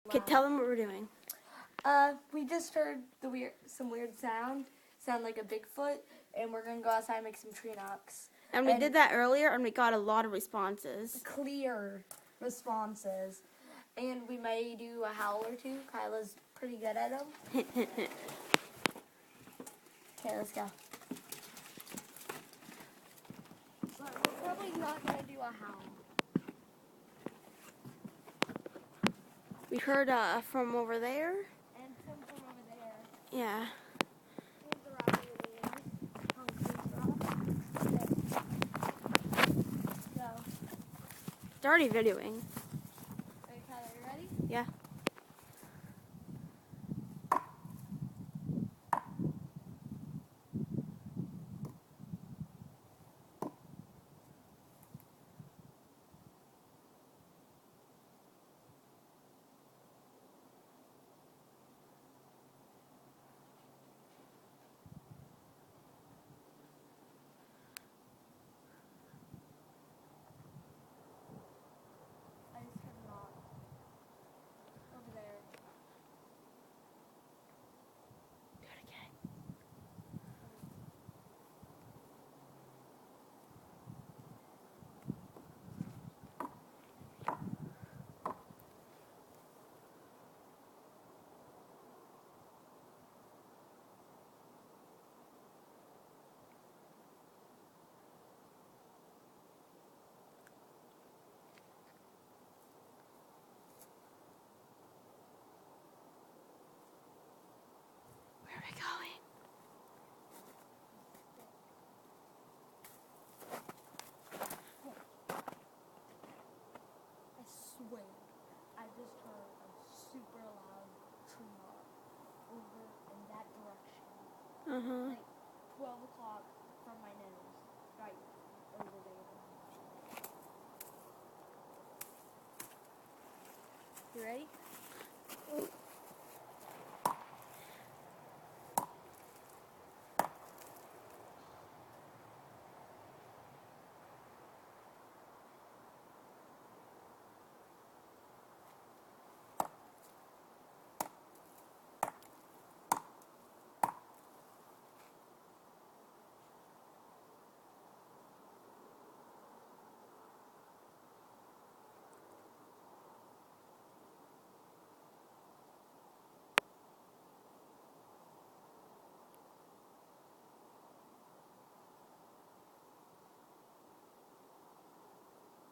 Okay, tell them what we're doing. We just heard some weird sound like a Bigfoot, and we're gonna go outside and make some tree knocks. And we did that earlier, and we got a lot of responses. Clear responses. And we may do a howl or two. Kyla's pretty good at them. Okay, let's go. But we're probably not gonna do a howl. We heard from over there. And some from over there. Yeah. Here's the rock in the end. Concrete rock. Okay. Go. It's already videoing. Okay, Kyla, you ready? Yeah. I just heard a knock. Over there. Do it again. Where are we going? I swear, I just heard a super loud tree knock over in that direction. Like 12 o'clock from my nose. Right over there. You ready?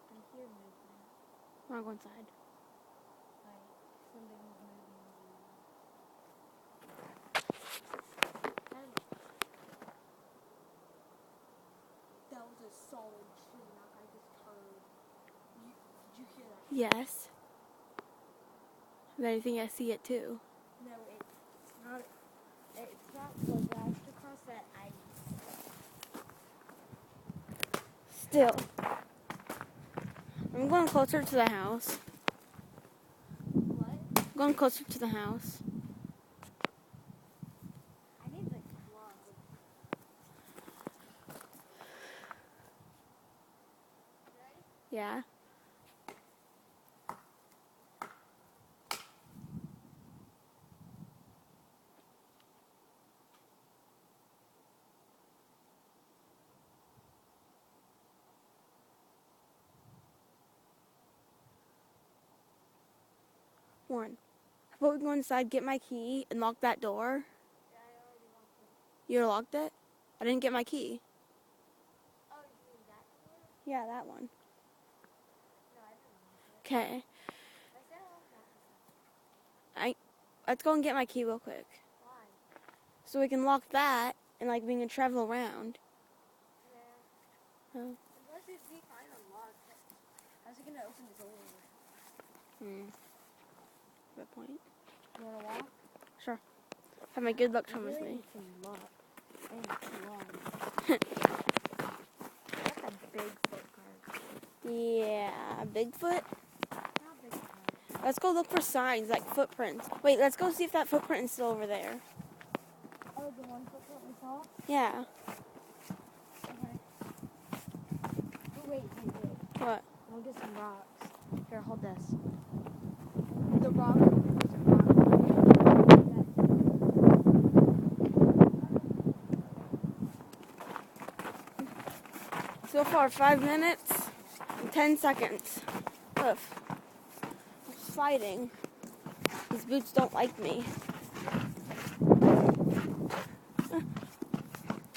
I hear movement. I want to go inside. Like something was moving. That was a solid tree knock I just heard. Did you hear that? Yes. Then I think I see it too. No, it's not. It's not the last across that ice. Still. I'm going closer to the house. What? I'm going closer to the house. I need the gloves. Ready? Yeah. Warren, how about we go inside, get my key, and lock that door? Yeah, I already locked it. You locked it? I didn't get my key. Oh, you mean that door? Yeah, that one. No, I didn't lock it. Okay. I said I locked that. Let's go and get my key real quick. Why? So we can lock that, and like we can travel around. Yeah. Oh. Unless it's behind unlocked. How's it gonna open the door? Good point. You wanna walk? Sure. Have my good luck charm with me. Some luck. And too long. That's a Bigfoot card. Yeah, Bigfoot. Not Bigfoot. Let's go look for signs, like footprints. Wait, let's go see if that footprint is still over there. Oh, the one footprint we saw? Yeah. Okay. Oh, wait. What? I'll get some rocks. Here, hold this. The rock far, 5 minutes and 10 seconds. Ugh. I'm sliding. These boots don't like me.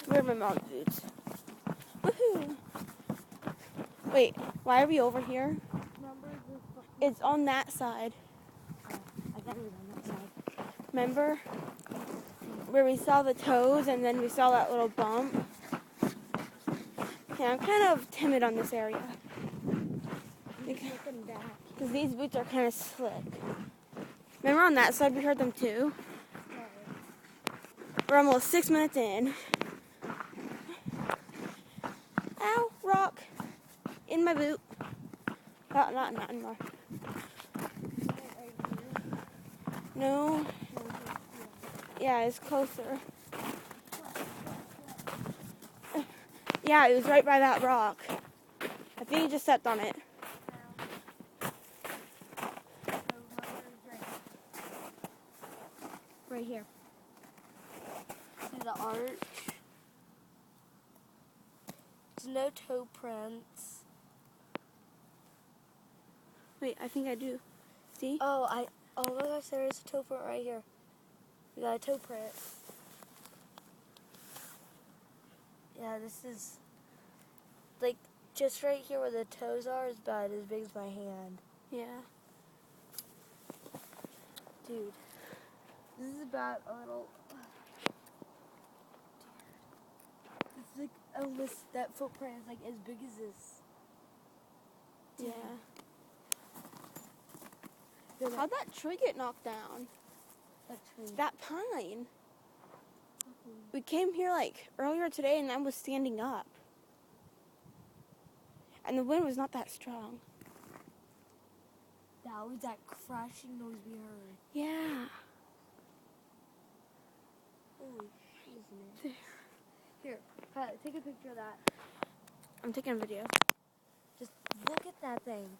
Where are my mom's boots? Woohoo! Wait, why are we over here? It's on that side. I thought it was on that side. Remember? Where we saw the toes and then we saw that little bump? Yeah, I'm kind of timid on this area. Because these boots are kind of slick. Remember on that side we heard them too? We're almost 6 minutes in. Ow, rock. In my boot. Oh, not anymore. No. Yeah, it's closer. Yeah, it was right by that rock. I think you just stepped on it. Right here. See the arch? There's no toe prints. Wait, I think I do. See? Oh my gosh, there is a toe print right here. We got a toe print. Yeah, this is like just right here where the toes are is about as big as my hand. Yeah. Dude, this is about a little. It's like almost that footprint is like as big as this. Yeah. How'd that tree get knocked down? That tree. That pine. We came here like earlier today and I was standing up. And the wind was not that strong. That was that crashing noise we heard. Yeah. Holy shit, isn't it? Here, take a picture of that. I'm taking a video. Just look at that thing.